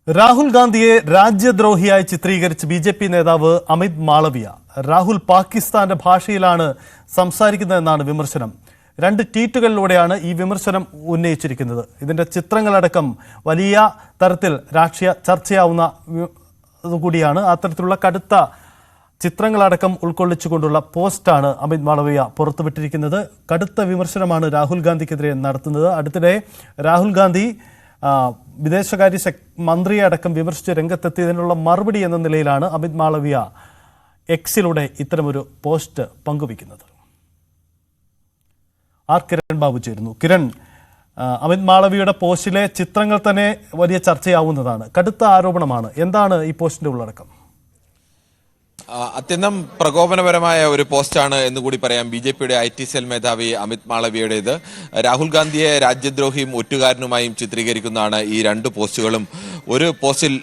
രാഹുൽ ഗാന്ധിയെ രാജ്യദ്രോഹിയായി ചിത്രീകരിച്ച് ബി.ജെ.പി. നേതാവ് അമിത് മാളവിയ. രാഹുൽ പാകിസ്ഥാന്റെ ഭാഷയിലാണ് സംസാരിക്കുന്നതെന്നാണ് വിമർശനം. 2 ട്വീറ്റുകളിലൂടെയാണ് ഈ വിമർശനം ഉന്നയിച്ചിരിക്കുന്നത്. ഇതിന്റെ ചിത്രങ്ങളടക്കം വലിയ തരത്തിൽ രാഷ്ട്രീയ ചർച്ചയാവുന്ന കൂടിയാണ്. അത്തരത്തിലുള്ള കടുത്ത ചിത്രങ്ങളടക്കം ഉൾക്കൊള്ളിച്ചുകൊണ്ടുള്ള പോസ്റ്റാണ് അമിത് മാളവിയ പുറത്തുവിട്ടിരിക്കുന്നത്. കടുത്ത വിമർശനമാണ് രാഹുൽ ഗാന്ധിക്കെതിരെ നടത്തുന്നത്. അടുത്തിടെ രാഹുൽ ഗാന്ധി വിദേശകാര്യ മന്ത്രിയെ അടക്കം വിമർശിച്ച് രംഗത്തെത്തിയതിനുള്ള മറുപടി എന്ന നിലയിലാണ് അമിത് മാളവിയ എക്സിലൂടെ ഇത്തരമൊരു പോസ്റ്റ് പങ്കുവയ്ക്കുന്നത്. കിരൺ ബാബു ചേരുന്നു. കിരൺ, അമിത് മാളവിയുടെ പോസ്റ്റിലെ ചിത്രങ്ങൾ തന്നെ വലിയ ചർച്ചയാവുന്നതാണ്. കടുത്ത ആരോപണമാണ്. എന്താണ് ഈ പോസ്റ്റിന്റെ ഉള്ളടക്കം? അത്യന്തം പ്രകോപനപരമായ ഒരു പോസ്റ്റാണ് എന്നുകൂടി പറയാം ബി.ജെ.പിയുടെ IT സെൽ മേധാവി അമിത് മാളവിയുടേത്. രാഹുൽ ഗാന്ധിയെ രാജ്യദ്രോഹിയും ഒറ്റുകാരനുമായും ചിത്രീകരിക്കുന്നതാണ് ഈ 2 പോസ്റ്റുകളും. ഒരു പോസ്റ്റിൽ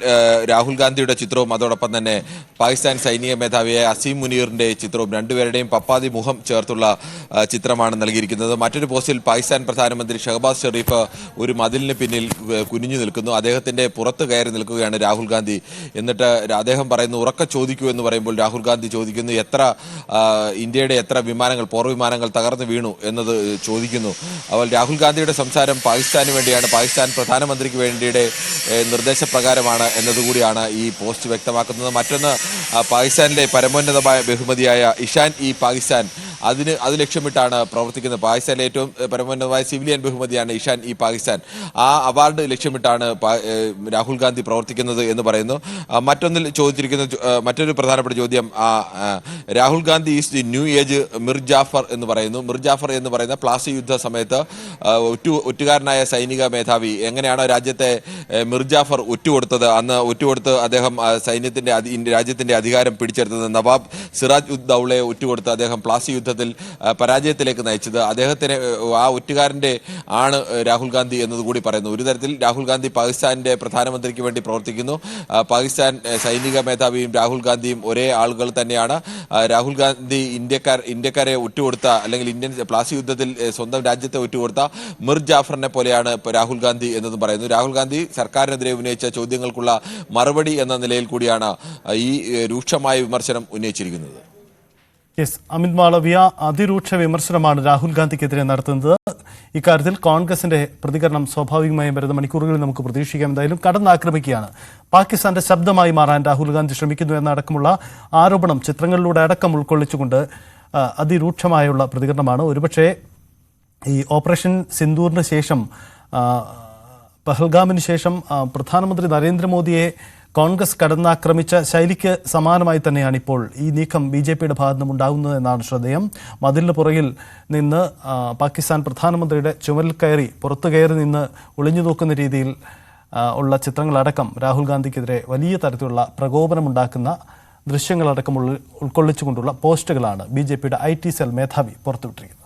രാഹുൽ ഗാന്ധിയുടെ ചിത്രവും അതോടൊപ്പം തന്നെ പാകിസ്ഥാൻ സൈനിക മേധാവിയായ അസീം മുനീറിന്റെ ചിത്രവും, രണ്ടുപേരുടെയും പപ്പാതി മുഖം ചേർത്തുള്ള ചിത്രമാണ് നൽകിയിരിക്കുന്നത്. മറ്റൊരു പോസ്റ്റിൽ പാകിസ്ഥാൻ പ്രധാനമന്ത്രി ഷഹബാസ് ഷെരീഫ് ഒരു മതിലിന് പിന്നിൽ കുനിഞ്ഞു നിൽക്കുന്നു. അദ്ദേഹത്തിന്റെ പുറത്ത് കയറി നിൽക്കുകയാണ് രാഹുൽ ഗാന്ധി. എന്നിട്ട് അദ്ദേഹം പറയുന്നു, ഉറക്കെ ചോദിക്കൂ എന്ന് പറയുമ്പോൾ രാഹുൽ ഗാന്ധി ചോദിക്കുന്നു, ഇന്ത്യയുടെ എത്ര വിമാനങ്ങൾ, പോർവിമാനങ്ങൾ തകർന്നു വീണു എന്നത് ചോദിക്കുന്നു. അപ്പോൾ രാഹുൽ ഗാന്ധിയുടെ സംസാരം പാകിസ്ഥാന് വേണ്ടിയാണ്, പാകിസ്ഥാൻ പ്രധാനമന്ത്രിക്ക് വേണ്ടിയുടെ നിർദ്ദേശപ്രകാരമാണ് എന്നതുകൂടിയാണ് ഈ പോസ്റ്റ് വ്യക്തമാക്കുന്നത്. മറ്റൊന്ന്, പാകിസ്ഥാനിലെ പരമോന്നതമായ ബഹുമതിയായ ഇഷാൻ-ഇ-പാകിസ്ഥാൻ അത് ലക്ഷ്യമിട്ടാണ് പ്രവർത്തിക്കുന്നത്. പാകിസ്ഥാനിലെ ഏറ്റവും പരമോന്നതമായ സിവിലിയൻ ബഹുമതിയാണ് ഇഷാൻ-ഇ-പാകിസ്ഥാൻ. ആ അവാർഡ് ലക്ഷ്യമിട്ടാണ് രാഹുൽ ഗാന്ധി പ്രവർത്തിക്കുന്നത് എന്ന് പറയുന്നു. മറ്റൊന്നിൽ ചോദിച്ചിരിക്കുന്ന മറ്റൊരു പ്രധാനപ്പെട്ട ചോദ്യം, Rahul Gandhi is the new age Mir Jafar എന്ന് പറയുന്നു. മിർ ജാഫർ എന്ന് പറയുന്ന പ്ലാസി യുദ്ധ സമയത്ത് ഒറ്റുകാരനായ സൈനിക മേധാവി. എങ്ങനെയാണോ രാജ്യത്തെ മിർ ജാഫർ ഒറ്റുകൊടുത്തത്, അന്ന് ഒറ്റുകൊടുത്ത് അദ്ദേഹം രാജ്യത്തിന്റെ അധികാരം പിടിച്ചെടുത്തത്, നവാബ് സിറാജ് ഉദ് ദൗളയെ ഒറ്റുകൊടുത്ത് അദ്ദേഹം പ്ലാസി യുദ്ധത്തിൽ പരാജയത്തിലേക്ക് നയിച്ചത്, അദ്ദേഹത്തിന് ആ ഒറ്റുകാരന്റെ ആണ് രാഹുൽ ഗാന്ധി എന്നതുകൂടി പറയുന്നു. ഒരു തരത്തിൽ രാഹുൽ ഗാന്ധി പാകിസ്ഥാന്റെ പ്രധാനമന്ത്രിക്ക് വേണ്ടി പ്രവർത്തിക്കുന്നു. പാകിസ്ഥാൻ സൈനിക മേധാവിയും രാഹുൽ ഗാന്ധിയും ഒരേ ആളുകൾ തന്നെയാണ്. രാഹുൽ ഗാന്ധി ഇന്ത്യക്കാരെ ഒറ്റുകൊടുത്ത, അല്ലെങ്കിൽ ഇന്ത്യൻ പ്ലാസി യുദ്ധത്തിൽ സ്വന്തം രാജ്യത്തെ ഒറ്റുകൊടുത്ത മിർ ജാഫറിനെ പോലെയാണ് രാഹുൽ ഗാന്ധി എന്നതും പറയുന്നു. രാഹുൽ ഗാന്ധി സർക്കാരിനെതിരെ ഉന്നയിച്ച ചോദ്യങ്ങൾക്കുള്ള മറുപടി എന്ന നിലയിൽ കൂടിയാണ് ഈ രൂക്ഷമായ വിമർശനം ഉന്നയിച്ചിരിക്കുന്നത്. അമിത് മാളവിയ അതിരൂക്ഷ വിമർശനമാണ് രാഹുൽ ഗാന്ധിക്കെതിരെ നടത്തുന്നത്. ഇക്കാര്യത്തിൽ കോൺഗ്രസിന്റെ പ്രതികരണം സ്വാഭാവികമായും വരുന്ന മണിക്കൂറുകളിൽ നമുക്ക് പ്രതീക്ഷിക്കാം. എന്തായാലും കടന്നാക്രമിക്കുകയാണ്. പാകിസ്ഥാന്റെ ശബ്ദമായി മാറാൻ രാഹുൽ ഗാന്ധി ശ്രമിക്കുന്നു എന്നടക്കമുള്ള ആരോപണം ചിത്രങ്ങളിലൂടെ അടക്കം ഉൾക്കൊള്ളിച്ചുകൊണ്ട് അതിരൂക്ഷമായുള്ള പ്രതികരണമാണ്. ഒരുപക്ഷെ ഈ ഓപ്പറേഷൻ സിന്ദൂറിന് ശേഷം, പഹൽഗാമിന് ശേഷം പ്രധാനമന്ത്രി നരേന്ദ്രമോദിയെ കോൺഗ്രസ് കടന്നാക്രമിച്ച ശൈലിക്ക് സമാനമായി തന്നെയാണ് ഇപ്പോൾ ഈ നീക്കം ബി.ജെ.പിയുടെ ഭാഗത്തു നിന്നും ഉണ്ടാകുന്നത് എന്നാണ് ശ്രദ്ധേയം. മതിലിന് പുറകിൽ നിന്ന് പാകിസ്ഥാൻ പ്രധാനമന്ത്രിയുടെ ചുമലിൽ കയറി പുറത്തു കയറി നിന്ന് ഒളിഞ്ഞു നോക്കുന്ന രീതിയിൽ ഉള്ള ചിത്രങ്ങളടക്കം രാഹുൽ ഗാന്ധിക്കെതിരെ വലിയ തരത്തിലുള്ള പ്രകോപനമുണ്ടാക്കുന്ന ദൃശ്യങ്ങളടക്കം ഉൾക്കൊള്ളിച്ചുകൊണ്ടുള്ള പോസ്റ്റുകളാണ് ബി.ജെ.പിയുടെ IT സെൽ മേധാവി പുറത്തുവിട്ടിരിക്കുന്നത്.